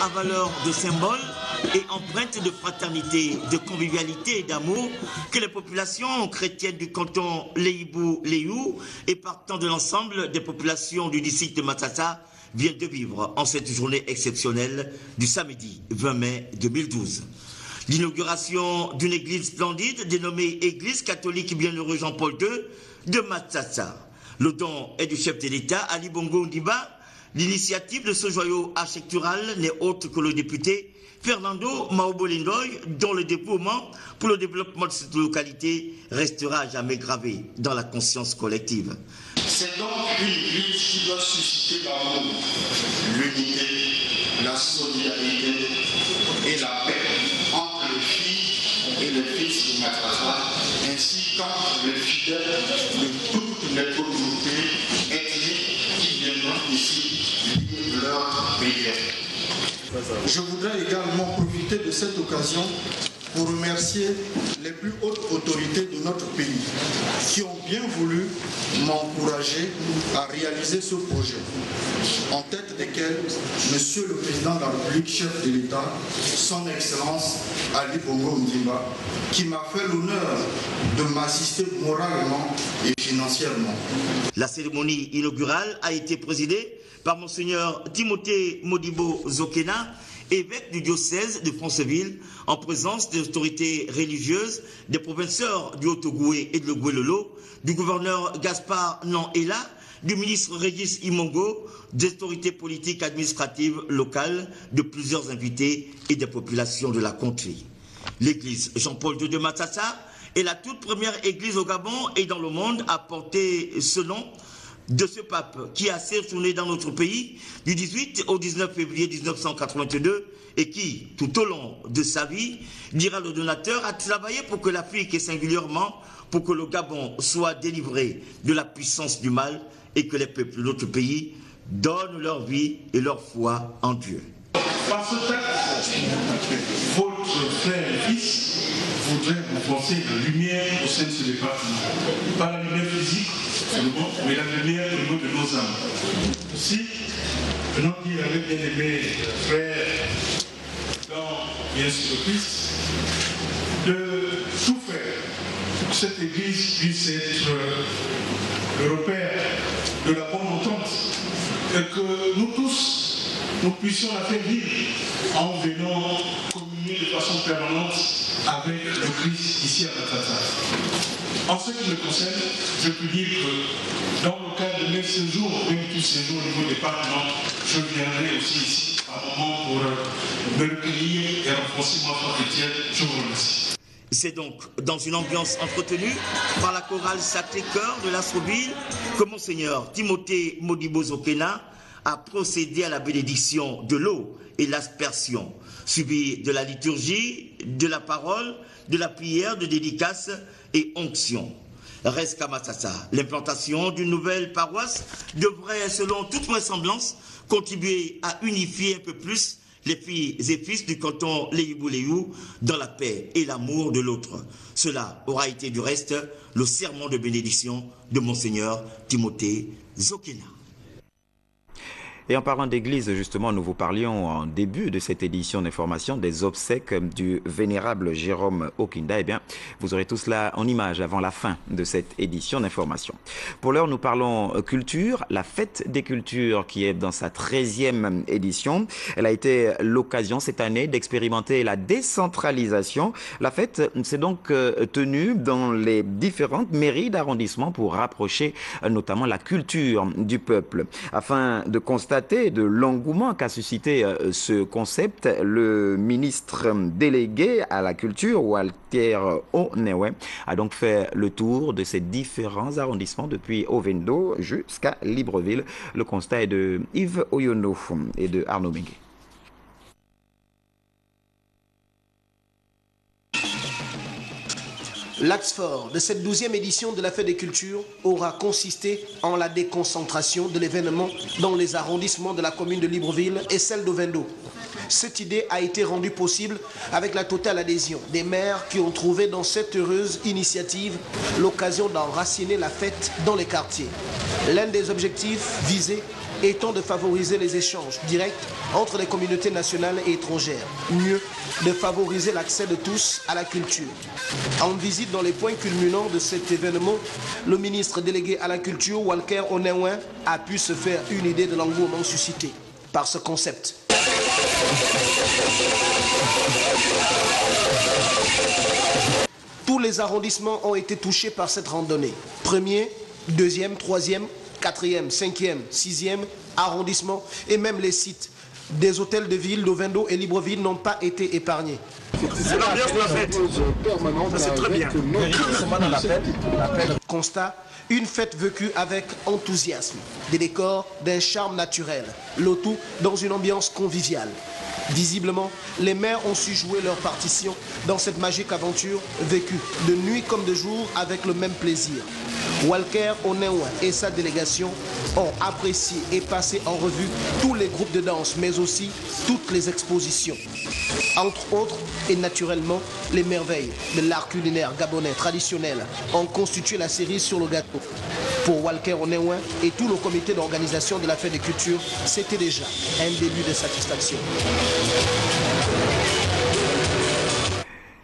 à valeur de symbole et empreinte de fraternité, de convivialité et d'amour que les populations chrétiennes du canton Leibou-Léou et partant de l'ensemble des populations du district de Matsatsa viennent de vivre en cette journée exceptionnelle du samedi 20 mai 2012. L'inauguration d'une église splendide dénommée Église catholique Bienheureux Jean-Paul II de Matsatsa. Le don est du chef de l'État, Ali Bongo Ndiba. L'initiative de ce joyau architectural n'est autre que le député Fernando Maobolendoy, dont le dévouement pour le développement de cette localité restera à jamais gravé dans la conscience collective. C'est donc une église qui doit susciter dans nous l'unité, la solidarité et la paix entre les filles et les fils de Matsatsa, ainsi qu'entre les fidèles de toutes les communautés ethniques qui viendront ici lier leur prière. Je voudrais également profiter de cette occasion pour remercier les plus hautes autorités de notre pays qui ont bien voulu m'encourager à réaliser ce projet, en tête desquels Monsieur le Président de la République, chef de l'État, son Excellence Ali Bongo Ondimba, qui m'a fait l'honneur de m'assister moralement et financièrement. La cérémonie inaugurale a été présidée par Monseigneur Timothée Modibo Zokena, évêque du diocèse de Franceville, en présence des autorités religieuses, des provinciaux du Haut-Ogoué et de Logoué-Lolo, du gouverneur Gaspard Nan-Ela, du ministre Régis Imongo, des autorités politiques administratives locales, de plusieurs invités et des populations de la contrée. L'église Jean-Paul II de Matsatsa est la toute première église au Gabon et dans le monde à porter ce nom de ce pape qui a séjourné dans notre pays du 18 au 19 février 1982 et qui, tout au long de sa vie, dira le donateur, a travaillé pour que l'Afrique et singulièrement pour que le Gabon soit délivré de la puissance du mal et que les peuples de notre pays donnent leur vie et leur foi en Dieu. Par ce texte, votre frère et fils voudrait renforcer la lumière au sein de ce département. Pas la lumière physique, mais la lumière au niveau de nos âmes. Aussi, venant dire avec bien aimé frère dans bien sûr le Christ, de tout faire pour que cette église puisse être le repère de la bonne entente et que nous tous, nous puissions la faire vivre en venant communier de façon permanente avec le Christ ici à Matsatsa. En ce qui me concerne, je peux dire que dans le cadre de mes séjours, même tous séjours au niveau département, je viendrai aussi ici à un moment pour me recueillir et renforcer ma foi chrétienne. Je vous remercie. C'est donc dans une ambiance entretenue par la chorale Sacré-Cœur de l'Astroville que Monseigneur Timothée Modibo Zokena a procédé à la bénédiction de l'eau et l'aspersion, suivi de la liturgie, de la parole, de la prière, de dédicace et onction. Reste qu'à Matsatsa, l'implantation d'une nouvelle paroisse devrait, selon toute vraisemblance, contribuer à unifier un peu plus les filles et fils du canton Leibou-Léou dans la paix et l'amour de l'autre. Cela aura été du reste le serment de bénédiction de Monseigneur Timothée Zokena. Et en parlant d'église, justement, nous vous parlions en début de cette édition d'information des obsèques du vénérable Jérôme Okinda. Eh bien, vous aurez tout cela en images avant la fin de cette édition d'information. Pour l'heure, nous parlons culture, la fête des cultures qui est dans sa 13e édition. Elle a été l'occasion cette année d'expérimenter la décentralisation. La fête s'est donc tenue dans les différentes mairies d'arrondissement pour rapprocher notamment la culture du peuple. Afin de constater de l'engouement qu'a suscité ce concept, le ministre délégué à la culture, Walter Onewe, a donc fait le tour de ces différents arrondissements depuis Ovendo jusqu'à Libreville. Le constat est de Yves Oyono et de Arnaud Mengue. L'axe fort de cette 12e édition de la Fête des Cultures aura consisté en la déconcentration de l'événement dans les arrondissements de la commune de Libreville et celle d'Ovendo. Cette idée a été rendue possible avec la totale adhésion des maires qui ont trouvé dans cette heureuse initiative l'occasion d'enraciner la fête dans les quartiers. L'un des objectifs visés étant de favoriser les échanges directs entre les communautés nationales et étrangères. Mieux, de favoriser l'accès de tous à la culture. En visite dans les points culminants de cet événement, le ministre délégué à la culture, Walker Onenwen, a pu se faire une idée de l'engouement suscité par ce concept. Tous les arrondissements ont été touchés par cette randonnée. 1er, 2e, 3e, 4e, 5e, 6e arrondissement et même les sites des hôtels de ville d'Ovendo et Libreville n'ont pas été épargnés. C'est l'ambiance de la fête. Ça c'est très bien. Constat, une fête vécue avec enthousiasme, des décors d'un charme naturel, le tout dans une ambiance conviviale. Visiblement, les maires ont su jouer leur partition dans cette magique aventure vécue de nuit comme de jour avec le même plaisir. Walker Onenwen et sa délégation ont apprécié et passé en revue tous les groupes de danse, mais aussi toutes les expositions. Entre autres, et naturellement, les merveilles de l'art culinaire gabonais traditionnel ont constitué la série sur le gâteau. Pour Walker Onenwen et tout le comité d'organisation de la fête des cultures, c'était déjà un début de satisfaction.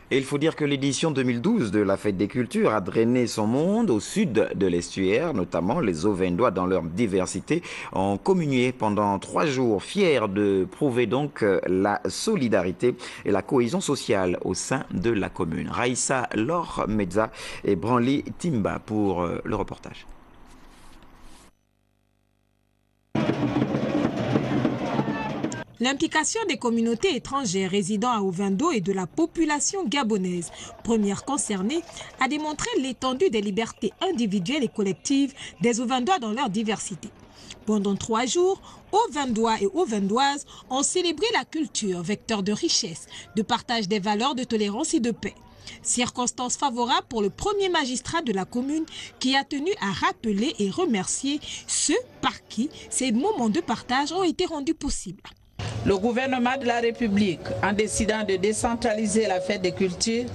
Et il faut dire que l'édition 2012 de la Fête des Cultures a drainé son monde au sud de l'estuaire, notamment les Ovendois dans leur diversité ont communié pendant 3 jours, fiers de prouver donc la solidarité et la cohésion sociale au sein de la commune. Raïssa Laure Medza et Branly Timba pour le reportage. L'implication des communautés étrangères résidant à Ovendo et de la population gabonaise, première concernée, a démontré l'étendue des libertés individuelles et collectives des Ovendois dans leur diversité. Pendant 3 jours, Ovendois et Ovendoises ont célébré la culture, vecteur de richesse, de partage des valeurs de tolérance et de paix. Circonstance favorable pour le premier magistrat de la commune qui a tenu à rappeler et remercier ceux par qui ces moments de partage ont été rendus possibles. Le gouvernement de la République, en décidant de décentraliser la fête des cultures,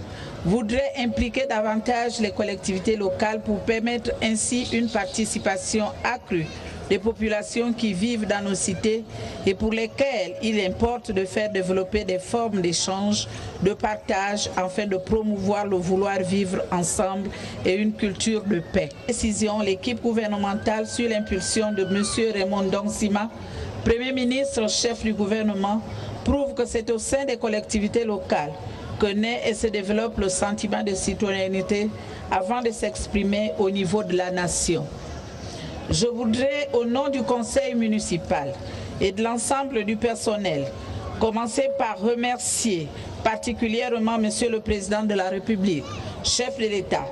voudrait impliquer davantage les collectivités locales pour permettre ainsi une participation accrue des populations qui vivent dans nos cités et pour lesquelles il importe de faire développer des formes d'échange, de partage afin de promouvoir le vouloir vivre ensemble et une culture de paix. Décision, l'équipe gouvernementale sur l'impulsion de M. Raymond Dongsima, Premier ministre, chef du gouvernement, prouve que c'est au sein des collectivités locales que naît et se développe le sentiment de citoyenneté avant de s'exprimer au niveau de la nation. Je voudrais, au nom du conseil municipal et de l'ensemble du personnel, commencer par remercier particulièrement Monsieur le Président de la République, chef de l'État,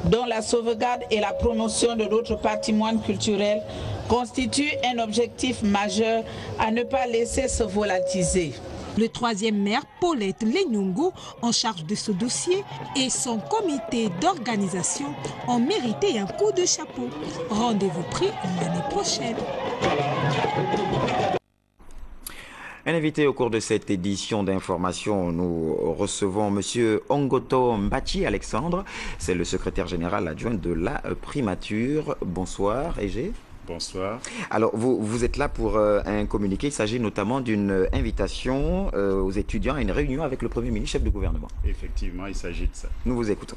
dont la sauvegarde et la promotion de notre patrimoine culturel constitue un objectif majeur à ne pas laisser se volatiliser. Le 3e maire, Paulette Lenyongo, en charge de ce dossier, et son comité d'organisation ont mérité un coup de chapeau. Rendez-vous pris l'année prochaine. Un invité au cours de cette édition d'information, nous recevons M. Ongoto Mbachi Alexandre, c'est le secrétaire général adjoint de la primature. Bonsoir, Égé. Bonsoir. Alors, vous êtes là pour un communiqué. Il s'agit notamment d'une invitation aux étudiants à une réunion avec le Premier ministre, chef du gouvernement. Effectivement, il s'agit de ça. Nous vous écoutons.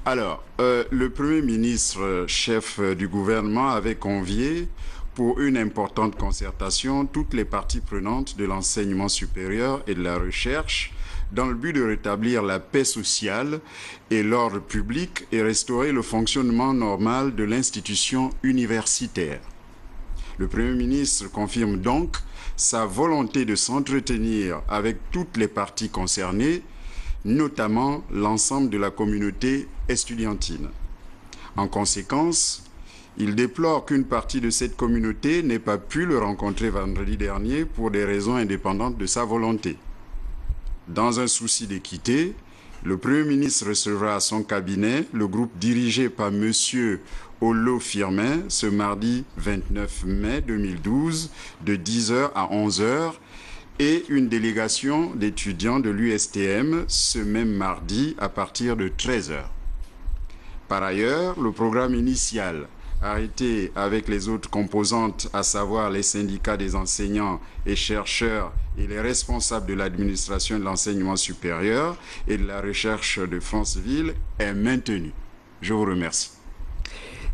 Alors, le Premier ministre, chef du gouvernement, avait convié pour une importante concertation toutes les parties prenantes de l'enseignement supérieur et de la recherche dans le but de rétablir la paix sociale et l'ordre public et restaurer le fonctionnement normal de l'institution universitaire. Le Premier ministre confirme donc sa volonté de s'entretenir avec toutes les parties concernées, notamment l'ensemble de la communauté estudiantine. En conséquence, il déplore qu'une partie de cette communauté n'ait pas pu le rencontrer vendredi dernier pour des raisons indépendantes de sa volonté. Dans un souci d'équité, le Premier ministre recevra à son cabinet le groupe dirigé par M. Olo Firmin ce mardi 29 mai 2012 de 10h à 11h et une délégation d'étudiants de l'USTM ce même mardi à partir de 13h. Par ailleurs, le programme initial arrêté avec les autres composantes, à savoir les syndicats des enseignants et chercheurs et les responsables de l'administration de l'enseignement supérieur et de la recherche de Franceville, est maintenu. Je vous remercie.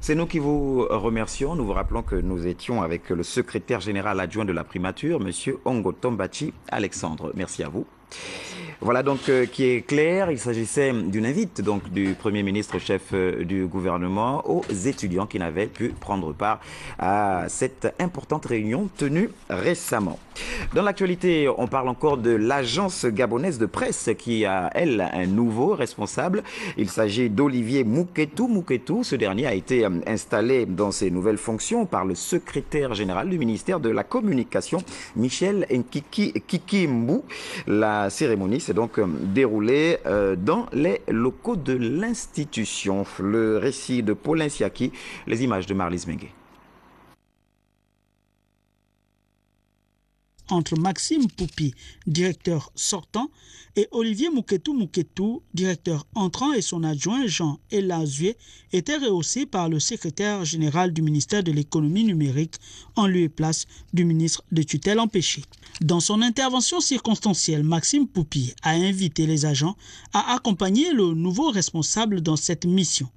C'est nous qui vous remercions. Nous vous rappelons que nous étions avec le secrétaire général adjoint de la primature, M. Ongo Tombachi Alexandre. Merci à vous. Voilà donc qui est clair. Il s'agissait d'une invite donc du Premier ministre chef du gouvernement aux étudiants qui n'avaient pu prendre part à cette importante réunion tenue récemment. Dans l'actualité, on parle encore de l'agence gabonaise de presse qui a, elle, un nouveau responsable. Il s'agit d'Olivier Mouketou. Ce dernier a été installé dans ses nouvelles fonctions par le secrétaire général du ministère de la Communication, Michel Nkiki-Mbou. La cérémonie s'est donc déroulée dans les locaux de l'institution. Le récit de Paul Insiaki, les images de Marlise Mengue. Entre Maxime Poupi, directeur sortant, et Olivier Mouketou, directeur entrant, et son adjoint Jean Elazué étaient rehaussés par le secrétaire général du ministère de l'économie numérique en lieu et place du ministre de tutelle empêché. Dans son intervention circonstancielle, Maxime Poupi a invité les agents à accompagner le nouveau responsable dans cette mission.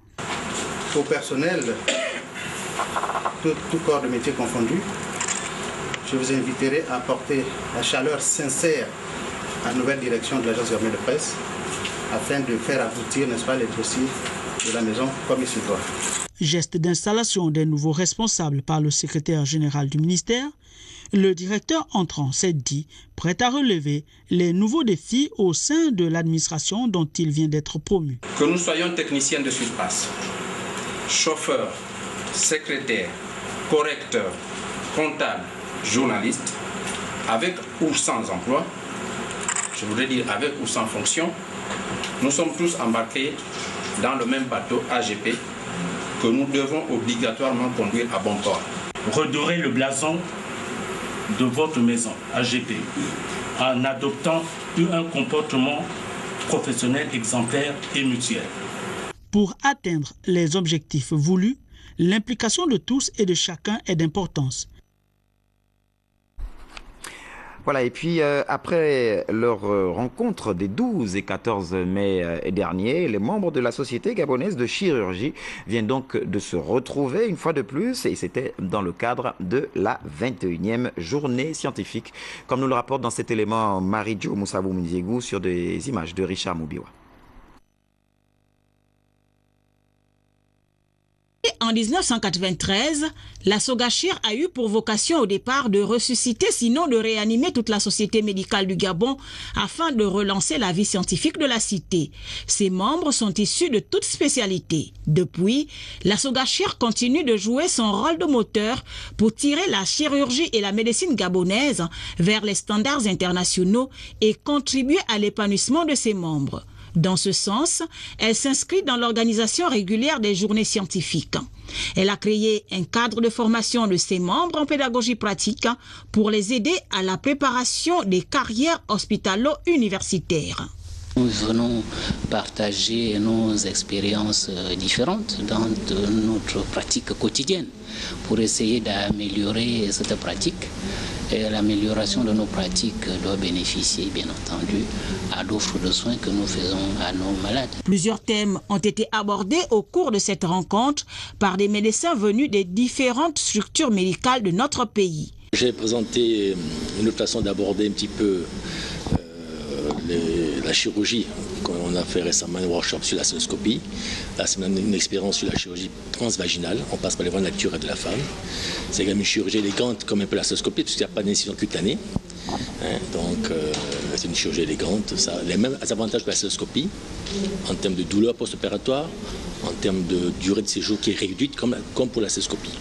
Au personnel, tout corps de métier confondu, je vous inviterai à apporter la chaleur sincère à la nouvelle direction de l'agence gabonaise de presse afin de faire aboutir, n'est-ce pas, les dossiers de la maison comme il se doit. Geste d'installation des nouveaux responsables par le secrétaire général du ministère, le directeur entrant s'est dit prêt à relever les nouveaux défis au sein de l'administration dont il vient d'être promu. Que nous soyons techniciens de surface, chauffeurs, secrétaires, correcteurs, comptables, journalistes, avec ou sans emploi, je voudrais dire avec ou sans fonction, nous sommes tous embarqués dans le même bateau AGP que nous devons obligatoirement conduire à bon port. Redorer le blason de votre maison AGP en adoptant un comportement professionnel exemplaire et mutuel. Pour atteindre les objectifs voulus, l'implication de tous et de chacun est d'importance. Voilà, et puis après leur rencontre des 12 et 14 mai dernier, les membres de la Société gabonaise de chirurgie viennent donc de se retrouver une fois de plus, et c'était dans le cadre de la 21e journée scientifique, comme nous le rapporte dans cet élément Marie-Jo Moussabou Mziegou sur des images de Richard Moubiwa. En 1993, la Sogachir a eu pour vocation au départ de ressusciter, sinon de réanimer toute la société médicale du Gabon afin de relancer la vie scientifique de la cité. Ses membres sont issus de toutes spécialités. Depuis, la Sogachir continue de jouer son rôle de moteur pour tirer la chirurgie et la médecine gabonaise vers les standards internationaux et contribuer à l'épanouissement de ses membres. Dans ce sens, elle s'inscrit dans l'organisation régulière des journées scientifiques. Elle a créé un cadre de formation de ses membres en pédagogie pratique pour les aider à la préparation des carrières hospitalo-universitaires. Nous venons partager nos expériences différentes dans notre pratique quotidienne pour essayer d'améliorer cette pratique. Et l'amélioration de nos pratiques doit bénéficier, bien entendu, à l'offre de soins que nous faisons à nos malades. Plusieurs thèmes ont été abordés au cours de cette rencontre par des médecins venus des différentes structures médicales de notre pays. J'ai présenté une autre façon d'aborder un petit peu la chirurgie. On a fait récemment un workshop sur la cystoscopie. Là, c'est une expérience sur la chirurgie transvaginale. On passe par les voies naturelles de la femme. C'est quand même une chirurgie élégante comme un peu la cystoscopie, parce qu'il n'y a pas d'incision cutanée. Donc, c'est une chirurgie élégante. Ça a les mêmes avantages que la cystoscopie, en termes de douleur post-opératoire, en termes de durée de séjour qui est réduite, comme pour la cystoscopie.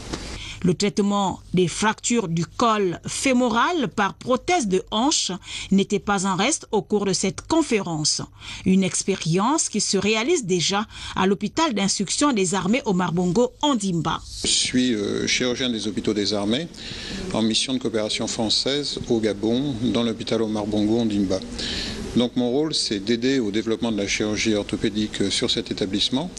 Le traitement des fractures du col fémoral par prothèse de hanche n'était pas en reste au cours de cette conférence. Une expérience qui se réalise déjà à l'hôpital d'instruction des armées Omar Bongo en Dimba. Je suis chirurgien des hôpitaux des armées en mission de coopération française au Gabon dans l'hôpital Omar Bongo en Dimba. Donc mon rôle, c'est d'aider au développement de la chirurgie orthopédique sur cet établissement.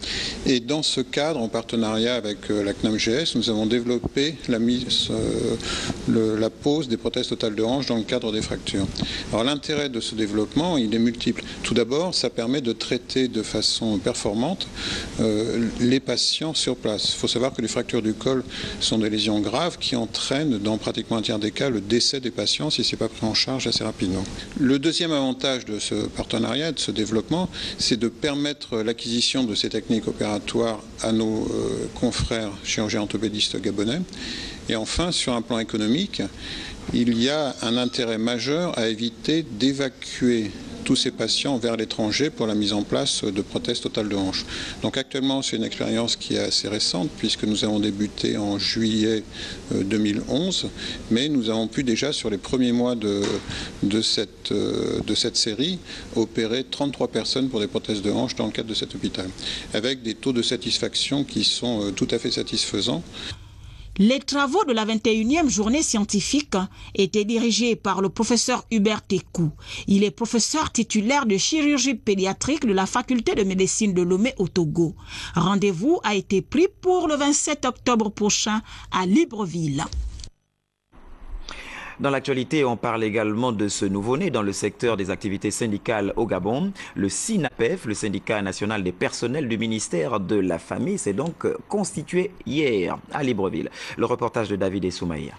Et dans ce cadre, en partenariat avec la CNAMGS, nous avons développé la pose des prothèses totales de hanche dans le cadre des fractures. Alors l'intérêt de ce développement, il est multiple. Tout d'abord, ça permet de traiter de façon performante les patients sur place. Il faut savoir que les fractures du col sont des lésions graves qui entraînent dans pratiquement un tiers des cas le décès des patients si ce n'est pas pris en charge assez rapidement. Le deuxième avantage de ce partenariat, de ce développement, c'est de permettre l'acquisition de ces techniques opératoires à nos confrères chirurgiens orthopédistes gabonais. Et enfin, sur un plan économique, il y a un intérêt majeur à éviter d'évacuer tous ces patients vers l'étranger pour la mise en place de prothèses totales de hanche. Donc actuellement, c'est une expérience qui est assez récente puisque nous avons débuté en juillet 2011, mais nous avons pu déjà sur les premiers mois de cette série opérer 33 personnes pour des prothèses de hanche dans le cadre de cet hôpital, avec des taux de satisfaction qui sont tout à fait satisfaisants. Les travaux de la 21e journée scientifique étaient dirigés par le professeur Hubert Tekou. Il est professeur titulaire de chirurgie pédiatrique de la faculté de médecine de Lomé au Togo. Rendez-vous a été pris pour le 27 octobre prochain à Libreville. Dans l'actualité, on parle également de ce nouveau-né dans le secteur des activités syndicales au Gabon. Le SINAPEF, le syndicat national des personnels du ministère de la Famille, s'est donc constitué hier à Libreville. Le reportage de David Essoumaïa.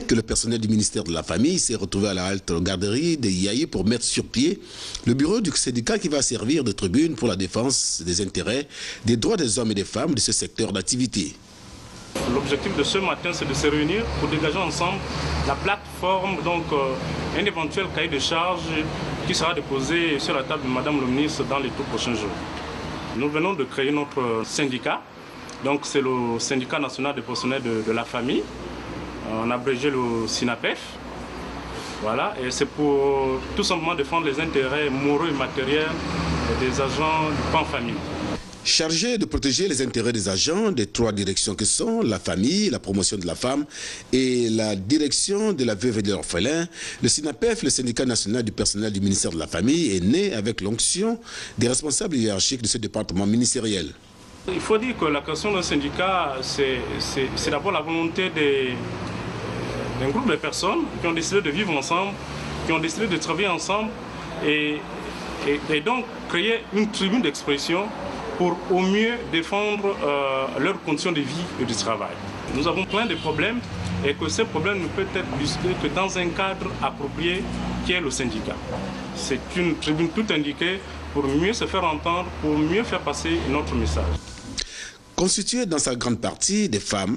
Que le personnel du ministère de la Famille s'est retrouvé à la halte garderie de Yaye pour mettre sur pied le bureau du syndicat qui va servir de tribune pour la défense des intérêts, des droits des hommes et des femmes de ce secteur d'activité. L'objectif de ce matin, c'est de se réunir pour dégager ensemble la plateforme, donc un éventuel cahier de charges qui sera déposé sur la table de Madame le ministre dans les tout prochains jours. Nous venons de créer notre syndicat, donc c'est le syndicat national des personnels de la famille, on a abrégé le SINAPEF, voilà, et c'est pour tout simplement défendre les intérêts moraux et matériels des agents du PAN famille. Chargé de protéger les intérêts des agents des trois directions que sont la famille, la promotion de la femme et la direction de la veuve et de l'orphelin, le SINAPEF, le syndicat national du personnel du ministère de la Famille, est né avec l'onction des responsables hiérarchiques de ce département ministériel. Il faut dire que la création d'un syndicat, c'est d'abord la volonté d'un groupe de personnes qui ont décidé de vivre ensemble, qui ont décidé de travailler ensemble et donc créer une tribune d'expression pour au mieux défendre leurs conditions de vie et de travail. Nous avons plein de problèmes et que ces problèmes ne peuvent être discutés que dans un cadre approprié qui est le syndicat. C'est une tribune tout indiquée pour mieux se faire entendre, pour mieux faire passer notre message. Constitué dans sa grande partie des femmes,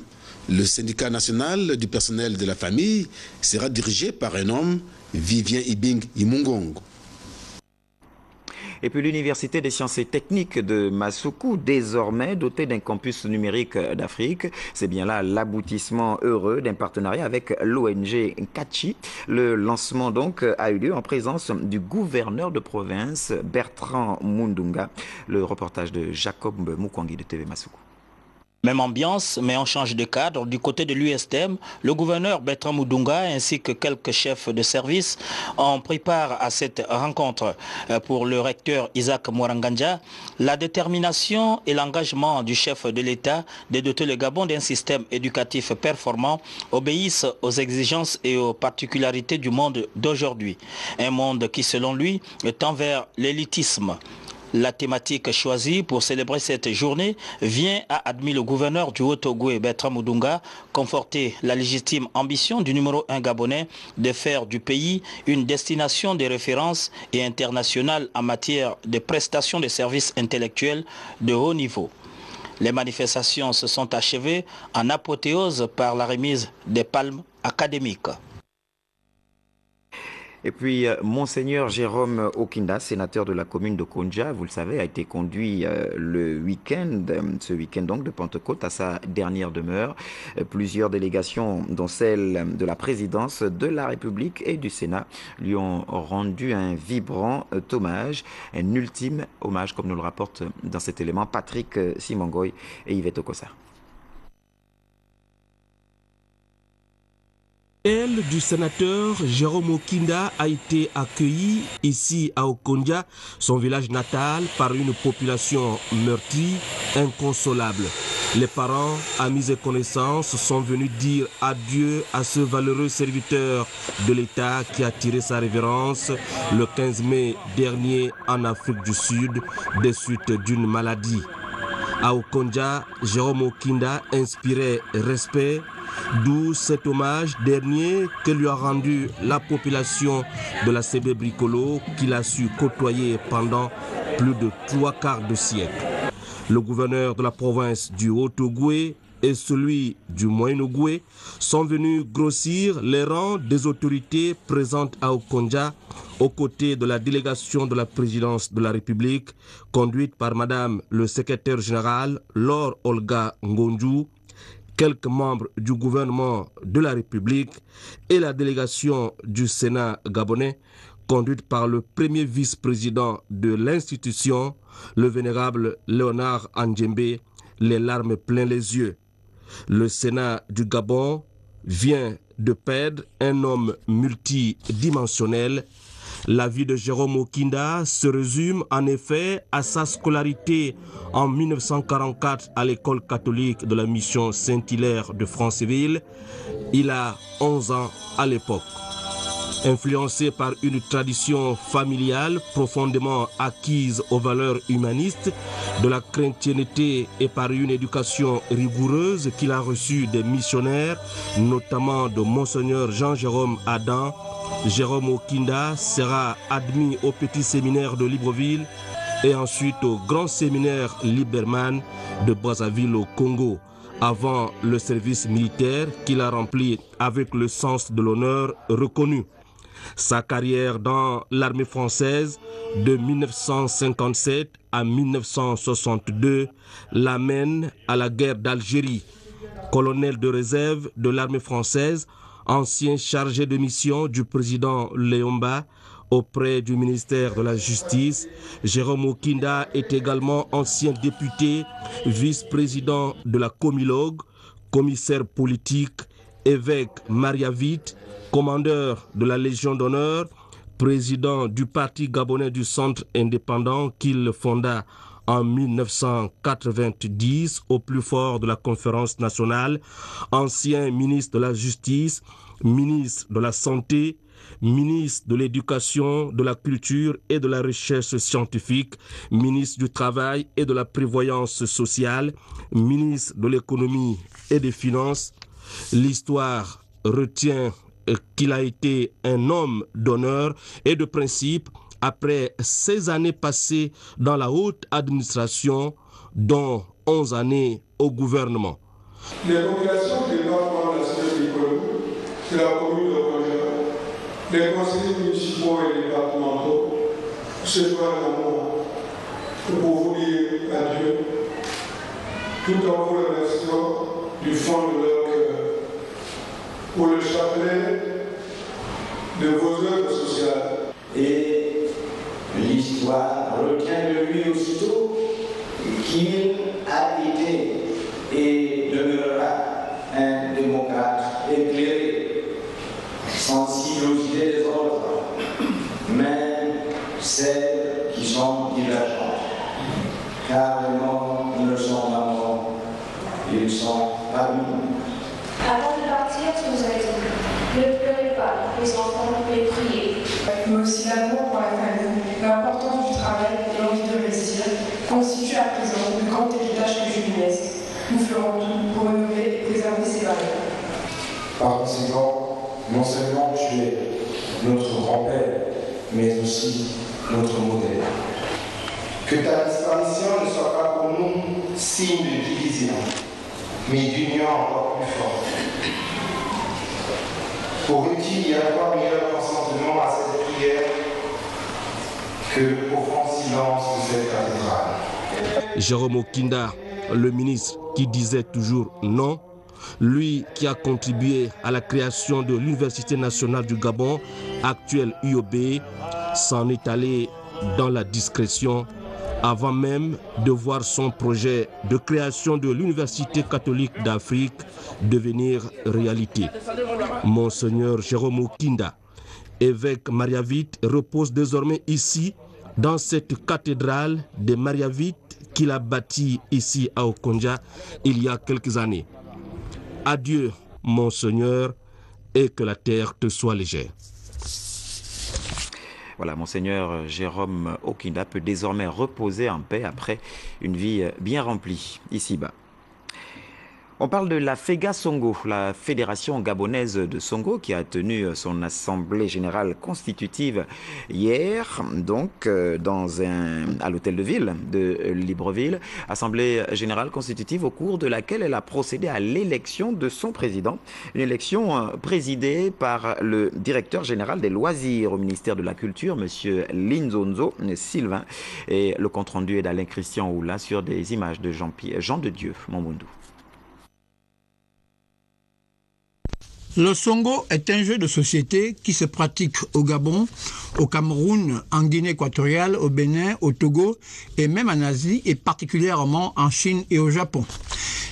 le syndicat national du personnel de la famille sera dirigé par un homme, Vivien Ibing Imungongo. Et puis l'Université des sciences et techniques de Masuku, désormais dotée d'un campus numérique d'Afrique. C'est bien là l'aboutissement heureux d'un partenariat avec l'ONG Kachi. Le lancement donc a eu lieu en présence du gouverneur de province Bertrand Mundunga. Le reportage de Jacob Mukwangi de TV Masuku. Même ambiance, mais on change de cadre. Du côté de l'USTM, le gouverneur Bertrand Mundunga ainsi que quelques chefs de service ont pris part à cette rencontre. Pour le recteur Isaac Mwaranganja, la détermination et l'engagement du chef de l'État de doter le Gabon d'un système éducatif performant obéissent aux exigences et aux particularités du monde d'aujourd'hui. Un monde qui, selon lui, tend vers l'élitisme. La thématique choisie pour célébrer cette journée vient, a admis le gouverneur du Haut-Togo, Bertrand Mundunga, conforter la légitime ambition du numéro 1 gabonais de faire du pays une destination de référence et internationale en matière de prestations de services intellectuels de haut niveau. Les manifestations se sont achevées en apothéose par la remise des palmes académiques. Et puis, Monseigneur Jérôme Okinda, sénateur de la commune de Konja, vous le savez, a été conduit ce week-end donc de Pentecôte à sa dernière demeure. Plusieurs délégations, dont celle de la présidence de la République et du Sénat, lui ont rendu un vibrant hommage, un ultime hommage, comme nous le rapporte dans cet élément Patrick Simongoy et Yvette Okosa. Elle du sénateur Jérôme Okinda a été accueillie ici à Okondia, son village natal, par une population meurtrie, inconsolable. Les parents, amis et connaissances sont venus dire adieu à ce valeureux serviteur de l'État qui a tiré sa révérence le 15 mai dernier en Afrique du Sud des suites d'une maladie. À Okondia, Jérôme Okinda inspirait respect, d'où cet hommage dernier que lui a rendu la population de la CB Bricolo qu'il a su côtoyer pendant plus de 3/4 de siècle. Le gouverneur de la province du Haut-Ogooué et celui du Moyen-Ogooué sont venus grossir les rangs des autorités présentes à Okondia aux côtés de la délégation de la présidence de la République conduite par Madame le secrétaire général Laure Olga Ngonju, quelques membres du gouvernement de la République et la délégation du Sénat gabonais conduite par le premier vice-président de l'institution, le vénérable Léonard Andjembe, les larmes plein les yeux. Le Sénat du Gabon vient de perdre un homme multidimensionnel. La vie de Jérôme Okinda se résume en effet à sa scolarité en 1944 à l'école catholique de la mission Saint-Hilaire de Franceville. Il a 11 ans à l'époque. Influencé par une tradition familiale profondément acquise aux valeurs humanistes, de la chrétienté et par une éducation rigoureuse qu'il a reçue des missionnaires, notamment de Monseigneur Jean-Jérôme Adam, Jérôme Okinda sera admis au petit séminaire de Libreville et ensuite au grand séminaire Liberman de Brazzaville au Congo, avant le service militaire qu'il a rempli avec le sens de l'honneur reconnu. Sa carrière dans l'armée française de 1957 à 1962 l'amène à la guerre d'Algérie. Colonel de réserve de l'armée française, ancien chargé de mission du président Léomba auprès du ministère de la Justice, Jérôme Okinda est également ancien député, vice-président de la Comilogue, commissaire politique, évêque Mariavite, commandeur de la Légion d'honneur, président du Parti gabonais du Centre indépendant qu'il fonda en 1990 au plus fort de la conférence nationale, ancien ministre de la Justice, ministre de la Santé, ministre de l'Éducation, de la Culture et de la Recherche scientifique, ministre du Travail et de la Prévoyance sociale, ministre de l'Économie et des Finances. L'histoire retient qu'il a été un homme d'honneur et de principe après 16 années passées dans la haute administration, dont 11 années au gouvernement. Les populations qui doivent prendre la société de l'économie, c'est la commune de Okondia, les conseillers municipaux et départementaux, se joignent à moi pour vous dire adieu, tout en vous remerciant du fond de leur cœur pour le chapelet de vos œuvres sociales. Et l'histoire retient de lui aussitôt qu'il a été et demeurera un démocrate éclairé, sensible aux idées des autres, même celles qui sont divergentes. Car les morts ne sont pas morts, ils sont parmi nous. Avant de partir, tu nous as dit, ne pleurez pas, les enfants, mais priez. Mais aussi l'amour pour la famille, l'importance du travail et l'envie de réussir constituent à présent le grand héritage que je lui laisse. Nous ferons tout pour renouveler et préserver ces valeurs. Par conséquent, non seulement tu es notre grand-père, mais aussi notre modèle. Que ta disparition ne soit pas pour nous signe de division, mais d'union encore plus forte. Pour qu'il y ait encore meilleur consentement à cette prière que le profond silence de cette cathédrale. Jérôme Okinda, le ministre qui disait toujours non, lui qui a contribué à la création de l'Université nationale du Gabon, actuelle UOB, s'en est allé dans la discrétion avant même de voir son projet de création de l'Université catholique d'Afrique devenir réalité. Monseigneur Jérôme Okinda, évêque mariavite, repose désormais ici, dans cette cathédrale des Mariavites qu'il a bâtie ici à Okonja il y a quelques années. Adieu, Monseigneur, et que la terre te soit légère. Voilà, Monseigneur Jérôme Okinda peut désormais reposer en paix après une vie bien remplie ici-bas. On parle de la FEGA Songo, la Fédération gabonaise de Songo, qui a tenu son assemblée générale constitutive hier, donc à l'hôtel de ville de Libreville. Assemblée générale constitutive au cours de laquelle elle a procédé à l'élection de son président. Une élection présidée par le directeur général des loisirs au ministère de la Culture, M. Linzonzo Sylvain. Et le compte-rendu est d'Alain Christian Oula sur des images de Jean de Dieu Mamboundou. Le Songo est un jeu de société qui se pratique au Gabon, au Cameroun, en Guinée équatoriale, au Bénin, au Togo et même en Asie et particulièrement en Chine et au Japon.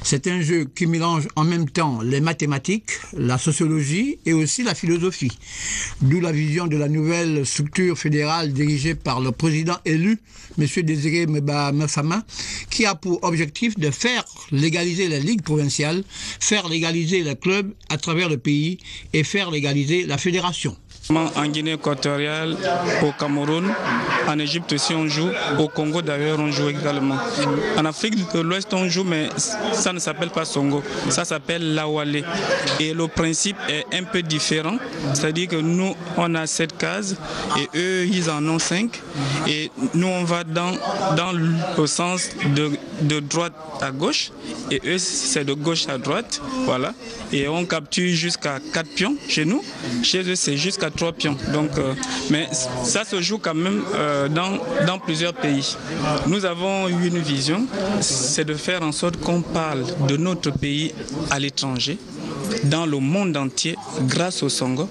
C'est un jeu qui mélange en même temps les mathématiques, la sociologie et aussi la philosophie. D'où la vision de la nouvelle structure fédérale dirigée par le président élu, M. Désiré Meba Mefama, qui a pour objectif de faire légaliser les ligues provinciales, faire légaliser les clubs à travers le pays et faire légaliser la fédération. En Guinée équatoriale, au Cameroun, en Égypte aussi on joue, au Congo d'ailleurs on joue également. En Afrique de l'Ouest on joue mais ça ne s'appelle pas Songo, ça s'appelle Lawale. Et le principe est un peu différent, c'est-à-dire que nous on a 7 cases et eux ils en ont 5 et nous on va dans le sens de droite à gauche et eux c'est de gauche à droite, voilà. Et on capture jusqu'à 4 pions chez nous, chez eux c'est jusqu'à 3 pions. Donc, mais ça se joue quand même dans plusieurs pays. Nous avons eu une vision, c'est de faire en sorte qu'on parle de notre pays à l'étranger, dans le monde entier, grâce au Songo.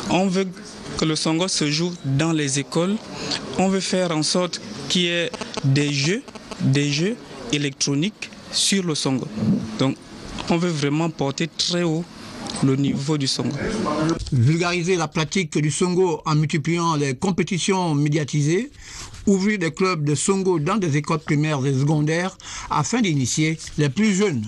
On veut que le Songo se joue dans les écoles. On veut faire en sorte qu'il y ait des jeux électroniques sur le Songo. Donc, on veut vraiment porter très haut le niveau du Songo. Vulgariser la pratique du Songo en multipliant les compétitions médiatisées, ouvrir des clubs de Songo dans des écoles primaires et secondaires afin d'initier les plus jeunes.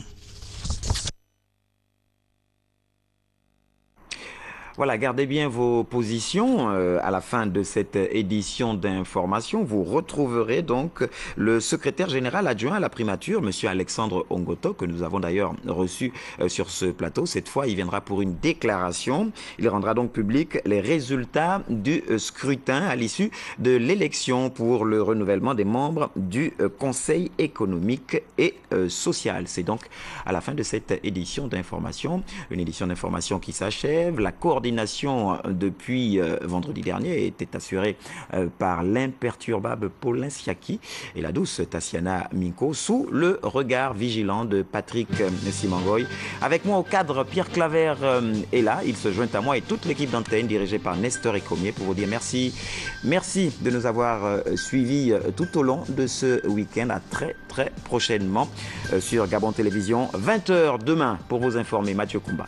Voilà, gardez bien vos positions. À la fin de cette édition d'information, vous retrouverez donc le secrétaire général adjoint à la primature, M. Alexandre Ongoto, que nous avons d'ailleurs reçu sur ce plateau. Cette fois, il viendra pour une déclaration. Il rendra donc public les résultats du scrutin à l'issue de l'élection pour le renouvellement des membres du Conseil économique et social. C'est donc à la fin de cette édition d'information, une édition d'information qui s'achève. La coordination depuis vendredi dernier était assurée par l'imperturbable Paulin Siaki et la douce Tassiana Minko sous le regard vigilant de Patrick Simangoy. Avec moi au cadre, Pierre Claver est là. Il se joint à moi et toute l'équipe d'antenne dirigée par Nestor Ecomier pour vous dire merci. Merci de nous avoir suivis tout au long de ce week-end. À très prochainement sur Gabon Télévision. 20h demain pour vous informer. Mathieu Koumba.